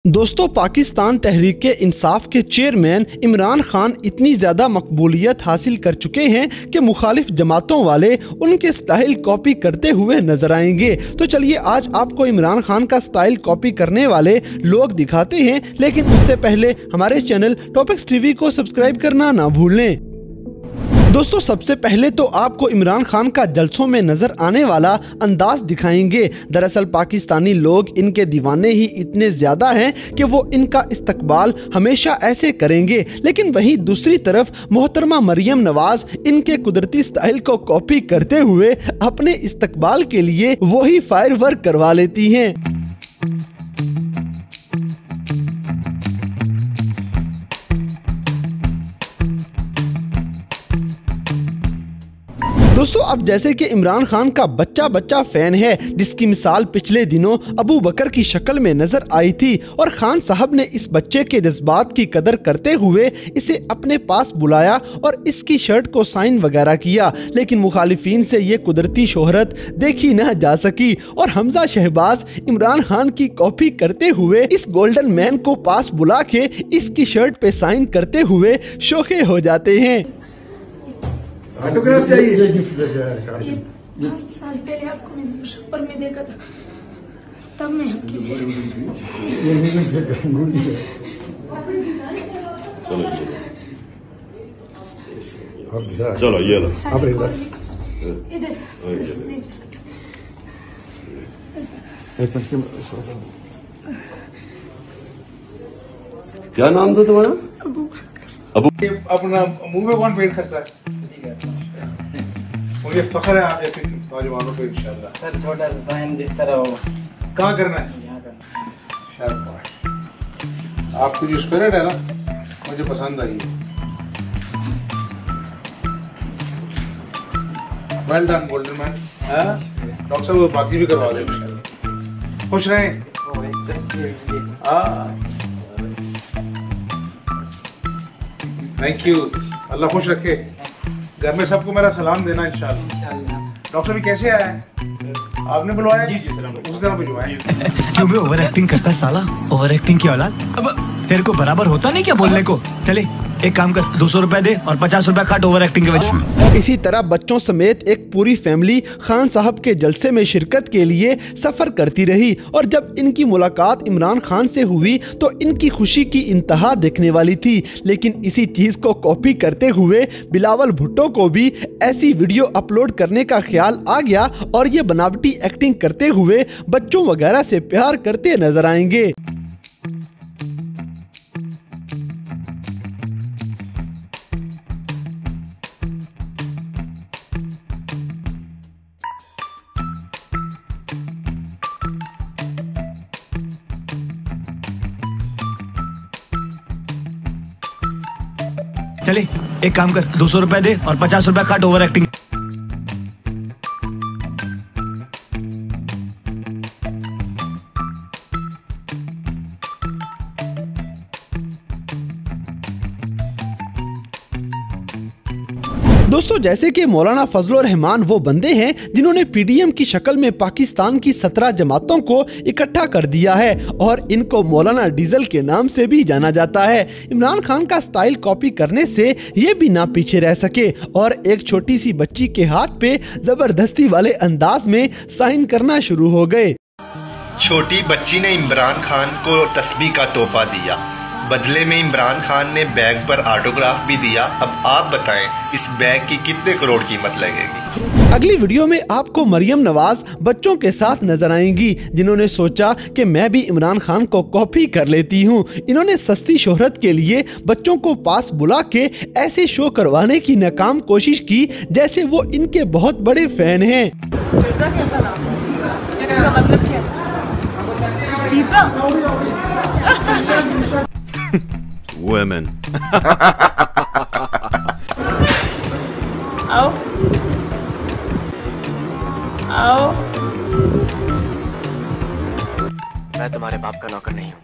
दोस्तों, पाकिस्तान तहरीक इंसाफ के चेयरमैन इमरान खान इतनी ज़्यादा मकबूलियत हासिल कर चुके हैं कि मुखालिफ जमातों वाले उनके स्टाइल कॉपी करते हुए नजर आएंगे। तो चलिए आज आपको इमरान खान का स्टाइल कॉपी करने वाले लोग दिखाते हैं, लेकिन उससे पहले हमारे चैनल टॉपिक्स टीवी को सब्सक्राइब करना ना भूलें। दोस्तों, सबसे पहले तो आपको इमरान खान का जलसों में नजर आने वाला अंदाज दिखाएंगे। दरअसल पाकिस्तानी लोग इनके दीवाने ही इतने ज्यादा हैं कि वो इनका इस्तकबाल हमेशा ऐसे करेंगे, लेकिन वहीं दूसरी तरफ मोहतरमा मरियम नवाज इनके कुदरती स्टाइल को कॉपी करते हुए अपने इस्तकबाल के लिए वही फायर वर्क करवा लेती हैं। दोस्तों, अब जैसे कि इमरान खान का बच्चा फैन है, जिसकी मिसाल पिछले दिनों अबू बकर की शक्ल में नजर आई थी, और खान साहब ने इस बच्चे के जज्बात की कदर करते हुए इसे अपने पास बुलाया और इसकी शर्ट को साइन वगैरह किया। लेकिन मुखालिफिन से ये कुदरती शोहरत देखी न जा सकी और हमजा शहबाज इमरान खान की कॉपी करते हुए इस गोल्डन मैन को पास बुला के इसकी शर्ट पे साइन करते हुए शोखे हो जाते हैं। ऑटोग्राफ चाहिए। ये 5 साल पहले आपको मैंने शक्कर में देखा था, तब मैं चलो ये लो क्या नाम था तुम्हारा? अबू। अपना मुंह में कौन पेंट करता है? मुझे फख्र है आप जैसे नौजवानों को इंशाल्लाह। सर छोटा सा साइन जिस तरह हो। कहाँ करना है? यहाँ करना है। आपकी जो स्पिरिट है ना, मुझे पसंद आई है। Well done golden man. Doctor साहब बाकी भी करवा दें इंशाल्लाह। खुश रहें। Thank you. अल्लाह खुश रखे। घर में सबको मेरा सलाम देना इंशाल्लाह। डॉक्टर भी कैसे आया है? आपने बुलवाया? जी सर, उस तरह भिजवाया। क्यों बे ओवर एक्टिंग करता साला? ओवर एक्टिंग की औलाद। अब तेरे को बराबर होता नहीं क्या बोलने को? चले एक काम कर, 200 रुपए दे और 50 रुपए काट ओवर एक्टिंग के वजह। इसी तरह बच्चों समेत एक पूरी फैमिली खान साहब के जलसे में शिरकत के लिए सफर करती रही, और जब इनकी मुलाकात इमरान खान से हुई तो इनकी खुशी की इंतहा देखने वाली थी। लेकिन इसी चीज को कॉपी करते हुए बिलावल भुट्टो को भी ऐसी वीडियो अपलोड करने का ख्याल आ गया और ये बनावटी एक्टिंग करते हुए बच्चों वगैरह से प्यार करते नजर आएंगे। चले एक काम कर, 200 रुपए दे और 50 रुपए काट ओवर एक्टिंग। दोस्तों, जैसे कि मौलाना फजलुर रहमान वो बंदे हैं जिन्होंने पीडीएम की शक्ल में पाकिस्तान की 17 जमातों को इकट्ठा कर दिया है, और इनको मौलाना डीजल के नाम से भी जाना जाता है। इमरान खान का स्टाइल कॉपी करने से ये भी ना पीछे रह सके और एक छोटी सी बच्ची के हाथ पे जबरदस्ती वाले अंदाज में साइन करना शुरू हो गए। छोटी बच्ची ने इमरान खान को तस्बीह का तोहफा दिया, बदले में इमरान खान ने बैग पर ऑटोग्राफ भी दिया। अब आप बताएं इस बैग की कितने करोड़ कीमत लगेगी? अगली वीडियो में आपको मरियम नवाज बच्चों के साथ नजर आएंगी, जिन्होंने सोचा कि मैं भी इमरान खान को कॉपी कर लेती हूं। इन्होंने सस्ती शोहरत के लिए बच्चों को पास बुला के ऐसे शो करवाने की नाकाम कोशिश की जैसे वो इनके बहुत बड़े फैन हैं। Women. आओ आओ। मैं तुम्हारे बाप का नौकर नहीं हूँ।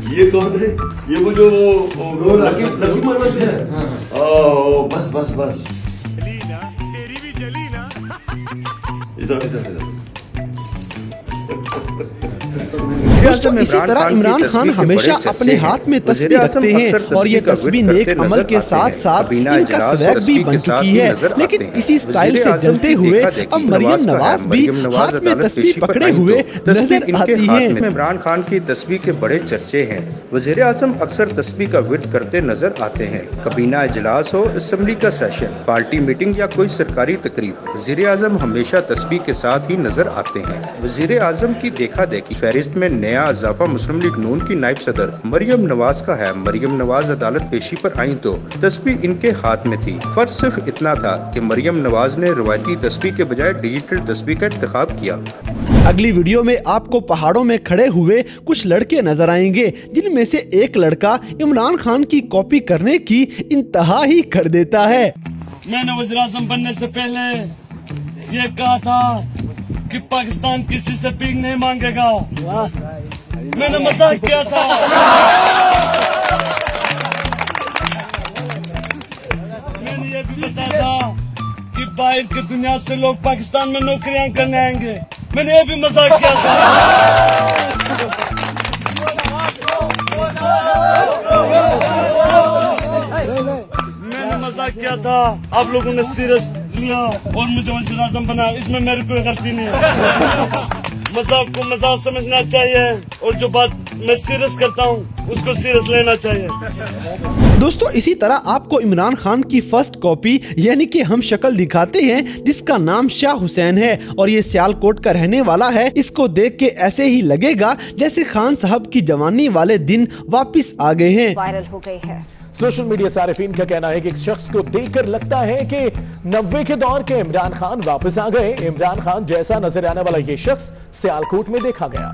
ये कौन है? ये वो जो लकी मरवत है। बस बस बस। जली ना तेरी भी जली ना। दोस्तों इसी तरह इमरान खान हमेशा अपने हाथ में तस्वीर रखते हैं और ये तस्वीर नेक अमल के साथ साथ इनका स्वैग भी बन चुकी है। लेकिन इसी स्टाइल से जलते हुए अब मरियम नवाज भी हाथ में तस्वीर पकड़े हुए नजर आती हैं। इमरान खान की तस्वीर के बड़े चर्चे हैं। वज़ीर आज़म अक्सर तस्वीर का विर्द करते नजर आते हैं। कबीना इजलास हो, असेंबली का सेशन, पार्टी मीटिंग या कोई सरकारी तकरीब, वज़ीर आज़म हमेशा तस्वीर के साथ ही नजर आते हैं। वज़ीर आज़म की देखा देखी फहरिस्त में नया इजाफा मुस्लिम लीग नून की नायब सदर मरियम नवाज का है। मरियम नवाज अदालत पेशी पर आई तो तस्वीर इनके हाथ में थी। फर्क सिर्फ इतना था कि मरियम नवाज ने रवायती तस्वीर के बजाय डिजिटल तस्वीर का इंतखाब किया। अगली वीडियो में आपको पहाड़ों में खड़े हुए कुछ लड़के नजर आएंगे, जिनमें से एक लड़का इमरान खान की कॉपी करने की इंतहा ही कर देता है। मैंने वज़ीर आज़म बनने से पहले ये कहा था कि पाकिस्तान किसी से भीख नहीं मांगेगा। मैंने मजाक किया था। मैंने ये भी बताया था कि बाहर की दुनिया से लोग पाकिस्तान में नौकरियां करने आएंगे। मैंने ये भी मजाक किया था। मैंने मजाक किया था, आप लोगों ने सीरियस लिया और मुझे वज़ीर आज़म बना। इसमें मेरी कोई गलती नहीं है। मजाक को मजाक समझना चाहिए और जो बात मैं सीरियस करता हूँ उसको सीरियस लेना चाहिए। दोस्तों इसी तरह आपको इमरान खान की फर्स्ट कॉपी यानी कि हम शक्ल दिखाते हैं, जिसका नाम शाह हुसैन है और ये सियालकोट का रहने वाला है। इसको देख के ऐसे ही लगेगा जैसे खान साहब की जवानी वाले दिन वापिस आ गए हैं। वायरल हो गई है। सोशल मीडिया सारिफीन का कहना है कि एक शख्स को देखकर लगता है कि 90 के दौर के इमरान खान वापस आ गए। इमरान खान जैसा नजर आने वाला ये शख्स सियालकोट में देखा गया।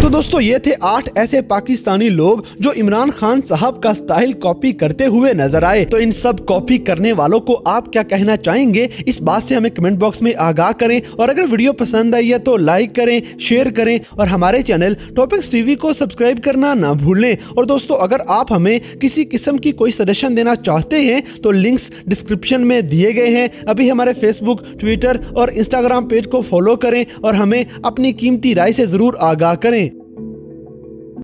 तो दोस्तों ये थे 8 ऐसे पाकिस्तानी लोग जो इमरान खान साहब का स्टाइल कॉपी करते हुए नजर आए। तो इन सब कॉपी करने वालों को आप क्या कहना चाहेंगे, इस बात से हमें कमेंट बॉक्स में आगाह करें। और अगर वीडियो पसंद आई है तो लाइक करें, शेयर करें और हमारे चैनल टॉपिक्स टीवी को सब्सक्राइब करना ना भूलें। और दोस्तों अगर आप हमें किसी किस्म की कोई सजेशन देना चाहते हैं तो लिंक्स डिस्क्रिप्शन में दिए गए हैं। अभी हमारे फेसबुक, ट्विटर और इंस्टाग्राम पेज को फॉलो करें और हमें अपनी कीमती राय से जरूर आगाह करें।